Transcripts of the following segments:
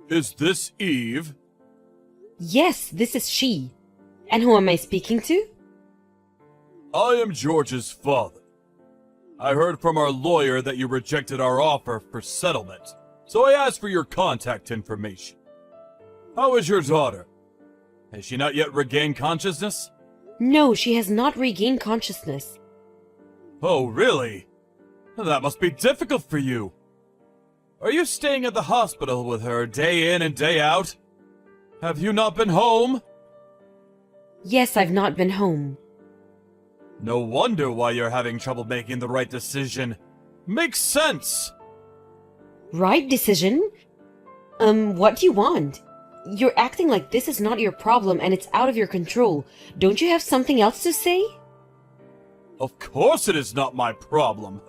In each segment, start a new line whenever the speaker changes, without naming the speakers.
Is this Eve?
Yes, this is she. And who am I speaking to?
I am George's father. I heard from our lawyer that you rejected our offer for settlement, so I asked for your contact information. How is your daughter? Has she not yet regained consciousness?
No, she has not regained consciousness.
Oh, really? That must be difficult for you. Are you staying at the hospital with her day in and day out? Have you not been home?
Yes, I've not been home.
No wonder why you're having trouble making the right decision. Makes sense.
Right decision? What do you want? You're acting like this is not your problem and it's out of your control. Don't you have something else to say?
Of course it is not my problem.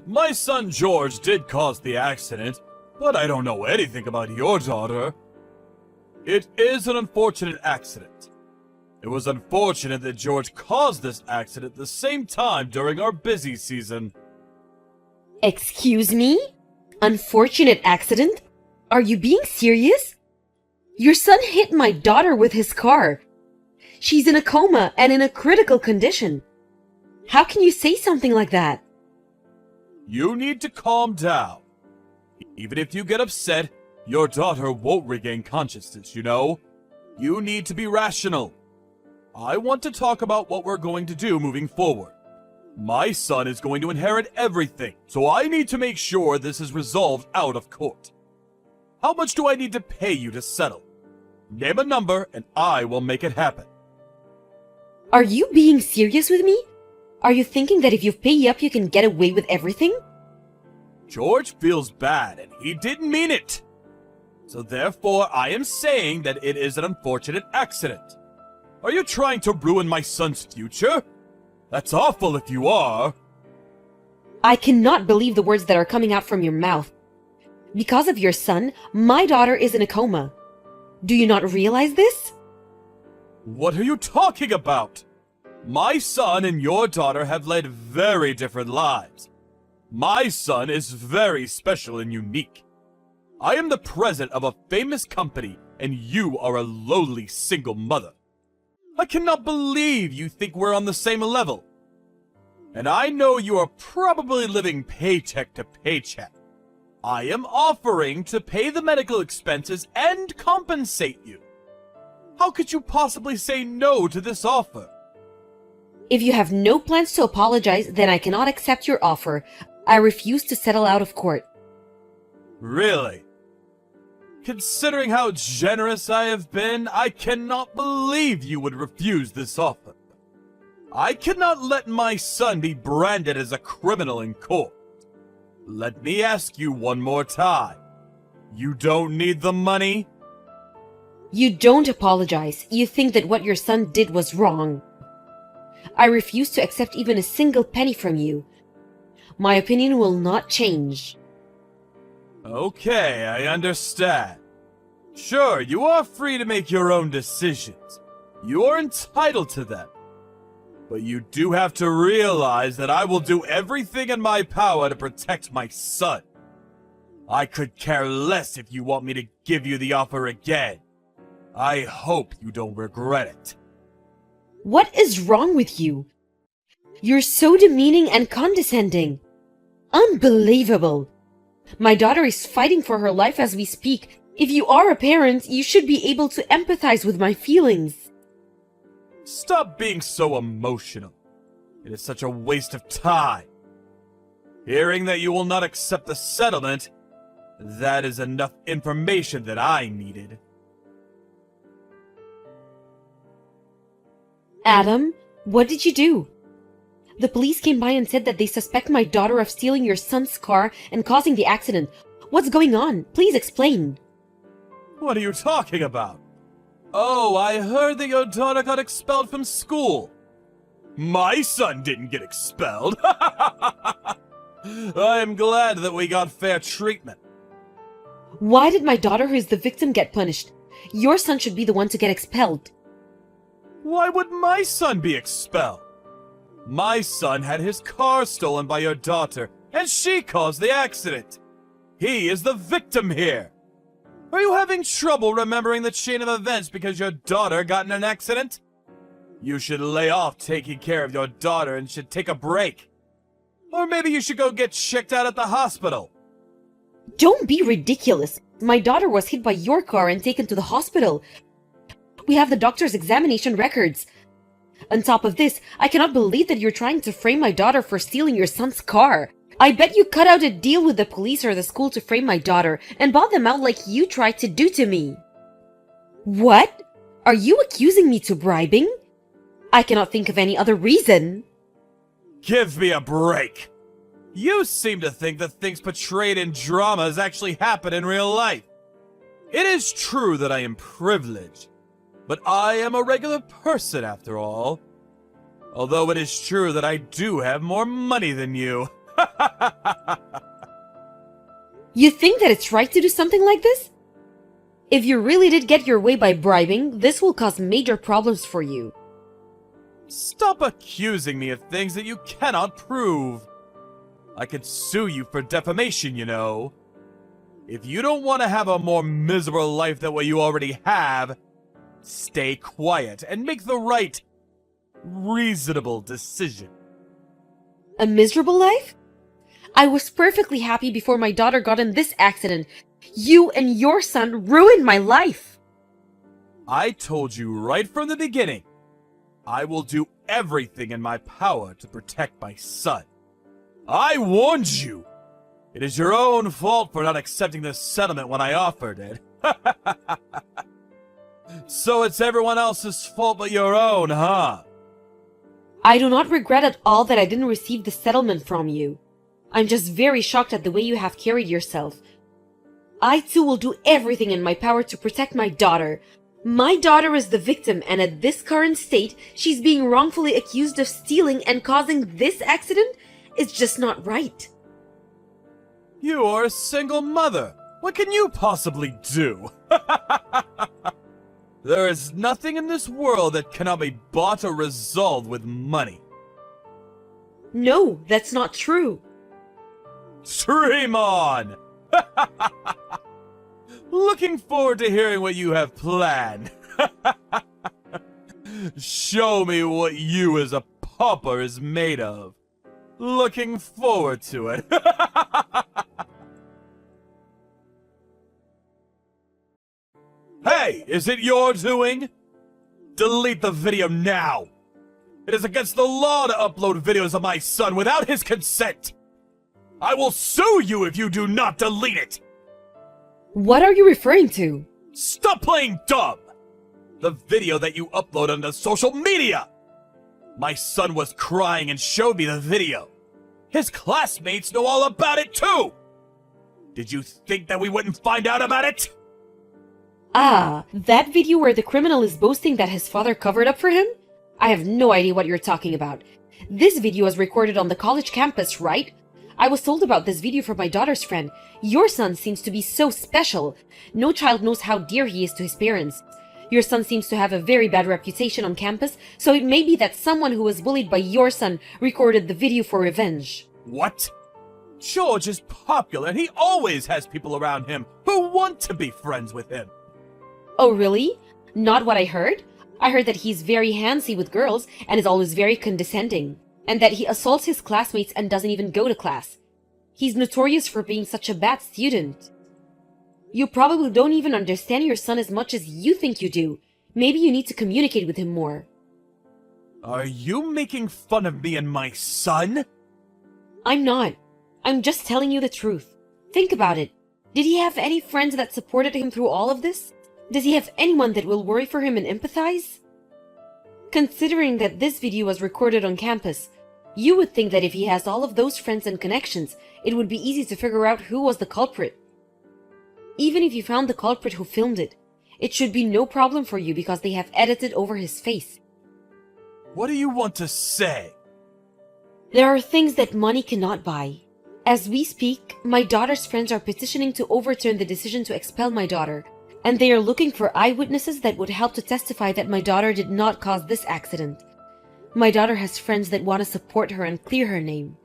My son George did cause the accident, but I don't know anything about your daughter. It is an unfortunate accident. It was unfortunate that George caused this accident at the same time during our busy season.
Excuse me? Unfortunate accident? Are you being serious? Your son hit my daughter with his car. She's in a coma and in a critical condition. How can you say something like that?
You need to calm down. Even if you get upset, your daughter won't regain consciousness, you know? You need to be rational. I want to talk about what we're going to do moving forward. My son is going to inherit everything, so I need to make sure this is resolved out of court. How much do I need to pay you to settle? Name a number and I will make it happen.
Are you being serious with me? Are you thinking that if you pay up you can get away with everything?
George feels bad and he didn't mean it. So therefore I am saying that it is an unfortunate accident. Are you trying to ruin my son's future? That's awful if you are.
I cannot believe the words that are coming out from your mouth. Because of your son, my daughter is in a coma. Do you not realize this?
What are you talking about? My son and your daughter have led very different lives. My son is very special and unique. I am the president of a famous company, and you are a lowly single mother. I cannot believe you think we're on the same level. And I know you are probably living paycheck to paycheck. I am offering to pay the medical expenses and compensate you. How could you possibly say no to this offer?
If you have no plans to apologize, then I cannot accept your offer. I refuse to settle out of court.
Really? Considering how generous I have been, I cannot believe you would refuse this offer. I cannot let my son be branded as a criminal in court. Let me ask you one more time. You don't need the money?
You don't apologize. You think that what your son did was wrong. I refuse to accept even a single penny from you. My opinion will not change.
Okay, I understand. Sure, you are free to make your own decisions. You are entitled to them. But you do have to realize that I will do everything in my power to protect my son. I could care less if you want me to give you the offer again. I hope you don't regret it.
What is wrong with you? You're so demeaning and condescending. Unbelievable. My daughter is fighting for her life as we speak. If you are a parent, you should be able to empathize with my feelings.
Stop being so emotional. It is such a waste of time. Hearing that you will not accept the settlement, that is enough information that I needed.
Adam, what did you do? The police came by and said that they suspect my daughter of stealing your son's car and causing the accident. What's going on? Please explain.
What are you talking about? Oh, I heard that your daughter got expelled from school. My son didn't get expelled. I am glad that we got fair treatment.
Why did my daughter, who is the victim, get punished? Your son should be the one to get expelled.
Why would my son be expelled? My son had his car stolen by your daughter, and she caused the accident. He is the victim here. Are you having trouble remembering the chain of events because your daughter got in an accident? You should lay off taking care of your daughter and should take a break. Or maybe you should go get checked out at the hospital.
Don't be ridiculous. My daughter was hit by your car and taken to the hospital. We have the doctor's examination records. On top of this, I cannot believe that you're trying to frame my daughter for stealing your son's car. I bet you cut out a deal with the police or the school to frame my daughter and bought them out like you tried to do to me. What? Are you accusing me to bribing? I cannot think of any other reason.
Give me a break. You seem to think that things portrayed in dramas actually happen in real life. It is true that I am privileged, but I am a regular person after all. Although it is true that I do have more money than you.
You think that it's right to do something like this? If you really did get your way by bribing, this will cause major problems for you.
Stop accusing me of things that you cannot prove. I could sue you for defamation, you know. If you don't want to have a more miserable life than what you already have, stay quiet and make the right, reasonable decision.
A miserable life? I was perfectly happy before my daughter got in this accident. You and your son ruined my life.
I told you right from the beginning, I will do everything in my power to protect my son. I warned you. It is your own fault for not accepting this settlement when I offered it. So it's everyone else's fault but your own, huh?
I do not regret at all that I didn't receive the settlement from you. I'm just very shocked at the way you have carried yourself. I too will do everything in my power to protect my daughter. My daughter is the victim, and at this current state, she's being wrongfully accused of stealing and causing this accident? It's just not right.
You are a single mother. What can you possibly do? There is nothing in this world that cannot be bought or resolved with money.
No, that's not true.
Dream on! Looking forward to hearing what you have planned. Show me what you as a pauper is made of. Looking forward to it. Hey, is it your doing? Delete the video now. It is against the law to upload videos of my son without his consent. I will sue you if you do not delete it!
What are you referring to?
Stop playing dumb! The video that you upload onto social media! My son was crying and showed me the video. His classmates know all about it too! Did you think that we wouldn't find out about it?
Ah, that video where the criminal is boasting that his father covered up for him? I have no idea what you're talking about. This video was recorded on the college campus, right? I was told about this video from my daughter's friend. Your son seems to be so special. No child knows how dear he is to his parents. Your son seems to have a very bad reputation on campus, so it may be that someone who was bullied by your son recorded the video for revenge.
What? George is popular and he always has people around him who want to be friends with him.
Oh, really? Not what I heard? I heard that he's very handsy with girls and is always very condescending, and that he assaults his classmates and doesn't even go to class. He's notorious for being such a bad student. You probably don't even understand your son as much as you think you do. Maybe you need to communicate with him more.
Are you making fun of me and my son?
I'm not. I'm just telling you the truth. Think about it. Did he have any friends that supported him through all of this? Does he have anyone that will worry for him and empathize? Considering that this video was recorded on campus, you would think that if he has all of those friends and connections, it would be easy to figure out who was the culprit. Even if you found the culprit who filmed it, it should be no problem for you because they have edited over his face.
What do you want to say?
There are things that money cannot buy. As we speak, my daughter's friends are petitioning to overturn the decision to expel my daughter, and they are looking for eyewitnesses that would help to testify that my daughter did not cause this accident. My daughter has friends that want to support her and clear her name.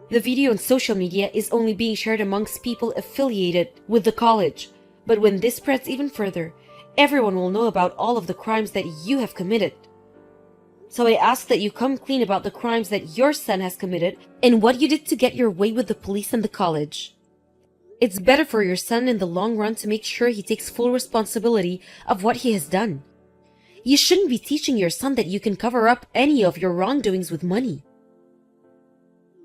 The video on social media is only being shared amongst people affiliated with the college. But when this spreads even further, everyone will know about all of the crimes that you have committed. So I ask that you come clean about the crimes that your son has committed and what you did to get your way with the police and the college. It's better for your son in the long run to make sure he takes full responsibility of what he has done. You shouldn't be teaching your son that you can cover up any of your wrongdoings with money.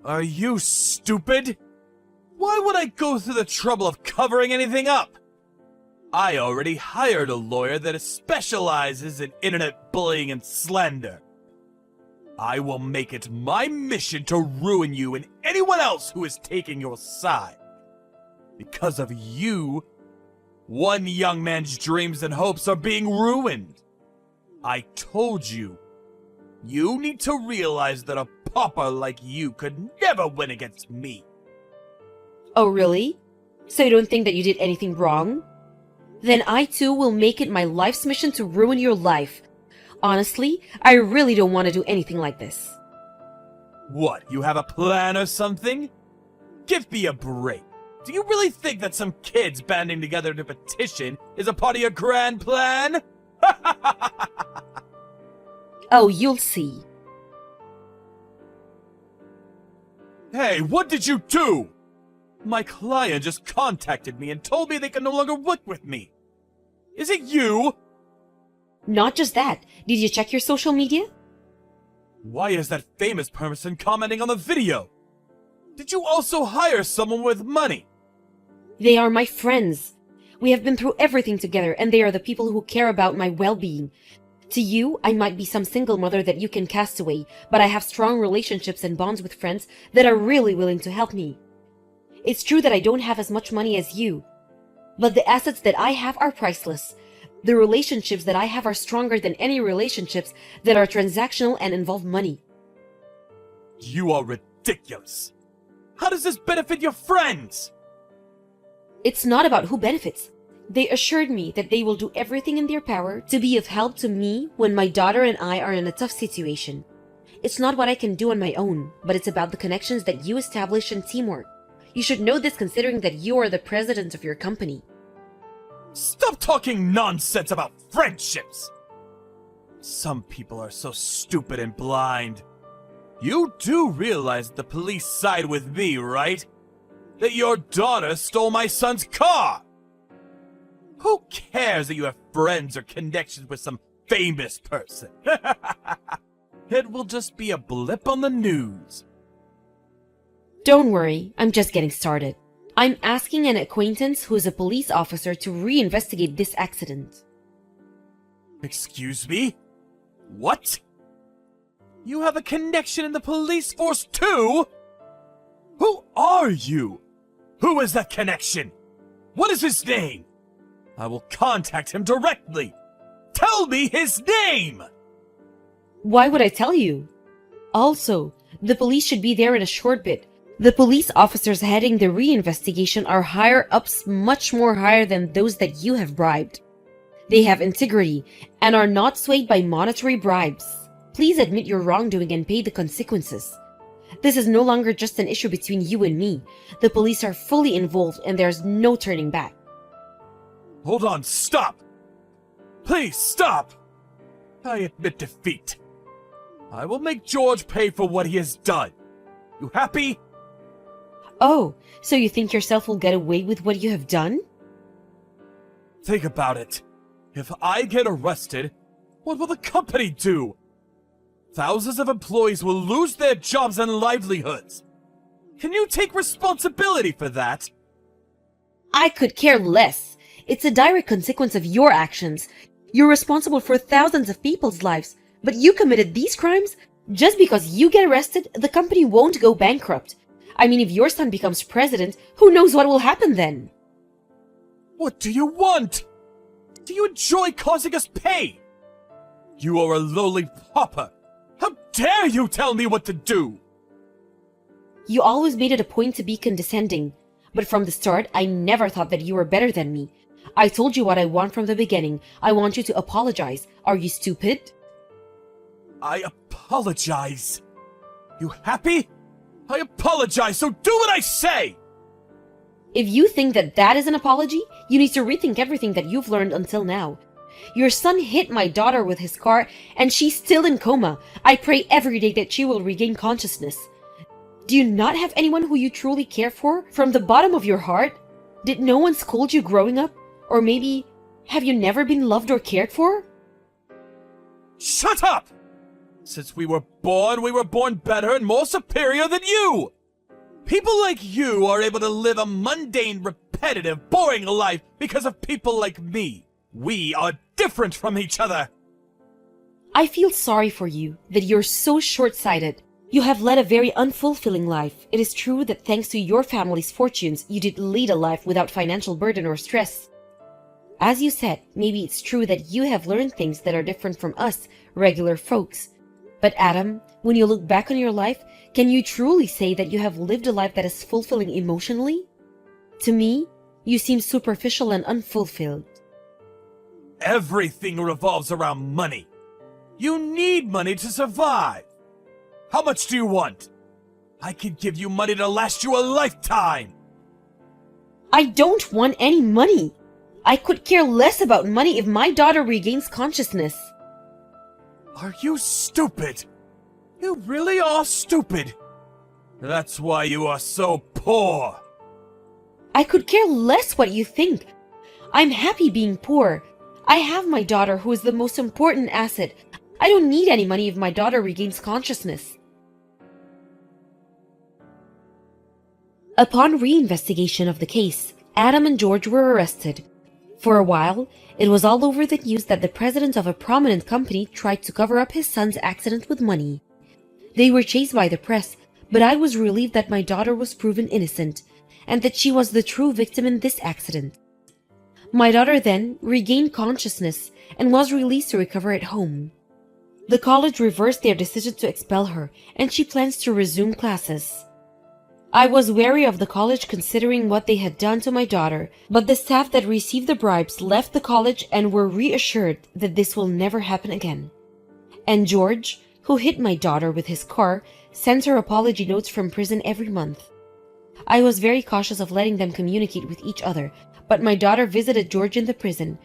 Are you stupid? Why would I go through the trouble of covering anything up? I already hired a lawyer that specializes in internet bullying and slander. I will make it my mission to ruin you and anyone else who is taking your side. Because of you, one young man's dreams and hopes are being ruined. I told you, you need to realize that a pauper like you could never win against me.
Oh, really? So you don't think that you did anything wrong? Then I too will make it my life's mission to ruin your life. Honestly, I really don't want to do anything like this.
What, you have a plan or something? Give me a break. Do you really think that some kids banding together to petition is a part of your grand plan?
Oh, you'll see.
Hey, what did you do? My client just contacted me and told me they can no longer work with me. Is it you?
Not just that. Did you check your social media?
Why is that famous person commenting on the video? Did you also hire someone with money?
They are my friends. We have been through everything together, and they are the people who care about my well-being. To you, I might be some single mother that you can cast away, but I have strong relationships and bonds with friends that are really willing to help me. It's true that I don't have as much money as you, but the assets that I have are priceless. The relationships that I have are stronger than any relationships that are transactional and involve money.
You are ridiculous. How does this benefit your friends?
It's not about who benefits. They assured me that they will do everything in their power to be of help to me when my daughter and I are in a tough situation. It's not what I can do on my own, but it's about the connections that you establish and teamwork. You should know this considering that you are the president of your company.
Stop talking nonsense about friendships! Some people are so stupid and blind. You do realize the police side with me, right? That your daughter stole my son's car! Who cares that you have friends or connections with some famous person? It will just be a blip on the news.
Don't worry, I'm just getting started. I'm asking an acquaintance who is a police officer to reinvestigate this accident.
Excuse me? What? You have a connection in the police force too? Who are you? Who is that connection? What is his name? I will contact him directly. Tell me his name!
Why would I tell you? Also, the police should be there in a short bit. The police officers heading the reinvestigation are higher ups, much more higher than those that you have bribed. They have integrity and are not swayed by monetary bribes. Please admit your wrongdoing and pay the consequences. This is no longer just an issue between you and me. The police are fully involved and there's no turning back.
Hold on, stop! Please, stop! I admit defeat. I will make George pay for what he has done. You happy?
Oh, so you think yourself will get away with what you have done?
Think about it. If I get arrested, what will the company do? Thousands of employees will lose their jobs and livelihoods. Can you take responsibility for that?
I could care less. It's a direct consequence of your actions. You're responsible for thousands of people's lives, but you committed these crimes? Just because you get arrested, the company won't go bankrupt. I mean, if your son becomes president, who knows what will happen then?
What do you want? Do you enjoy causing us pain? You are a lowly pauper. How dare you tell me what to do?
You always made it a point to be condescending, but from the start, I never thought that you were better than me. I told you what I want from the beginning. I want you to apologize. Are you stupid?
I apologize. You happy? I apologize, so do what I say!
If you think that that is an apology, you need to rethink everything that you've learned until now. Your son hit my daughter with his car, and she's still in coma. I pray every day that she will regain consciousness. Do you not have anyone who you truly care for from the bottom of your heart? Did no one scold you growing up? Or maybe, have you never been loved or cared for?
Shut up! Since we were born better and more superior than you! People like you are able to live a mundane, repetitive, boring life because of people like me. We are different from each other.
I feel sorry for you that you're so short-sighted. You have led a very unfulfilling life. It is true that thanks to your family's fortunes, you did lead a life without financial burden or stress. As you said, maybe it's true that you have learned things that are different from us, regular folks. But Adam, when you look back on your life, can you truly say that you have lived a life that is fulfilling emotionally? To me, you seem superficial and unfulfilled.
Everything revolves around money. You need money to survive. How much do you want? I could give you money to last you a lifetime.
I don't want any money. I could care less about money if my daughter regains consciousness.
Are you stupid? You really are stupid. That's why you are so poor.
I could care less what you think. I'm happy being poor. I have my daughter, who is the most important asset. I don't need any money if my daughter regains consciousness. Upon reinvestigation of the case, Adam and George were arrested. For a while, it was all over the news that the president of a prominent company tried to cover up his son's accident with money. They were chased by the press, but I was relieved that my daughter was proven innocent, and that she was the true victim in this accident. My daughter then regained consciousness and was released to recover at home. The college reversed their decision to expel her, and she plans to resume classes. I was wary of the college considering what they had done to my daughter, but the staff that received the bribes left the college and were reassured that this will never happen again. And George, who hit my daughter with his car, sends her apology notes from prison every month. I was very cautious of letting them communicate with each other, but my daughter visited George in the prison,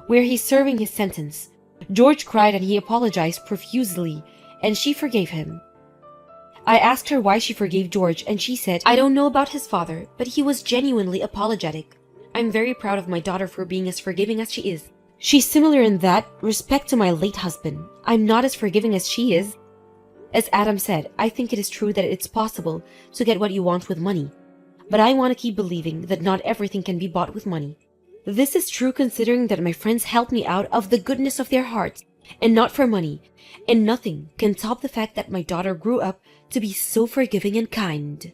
where he's serving his sentence. George cried and he apologized profusely, and she forgave him. I asked her why she forgave George, and she said, "I don't know about his father, but he was genuinely apologetic. I'm very proud of my daughter for being as forgiving as she is. She's similar in that respect to my late husband. I'm not as forgiving as she is." As Adam said, I think it is true that it's possible to get what you want with money. But I want to keep believing that not everything can be bought with money. This is true considering that my friends helped me out of the goodness of their hearts, and not for money, and nothing can top the fact that my daughter grew up to be so forgiving and kind.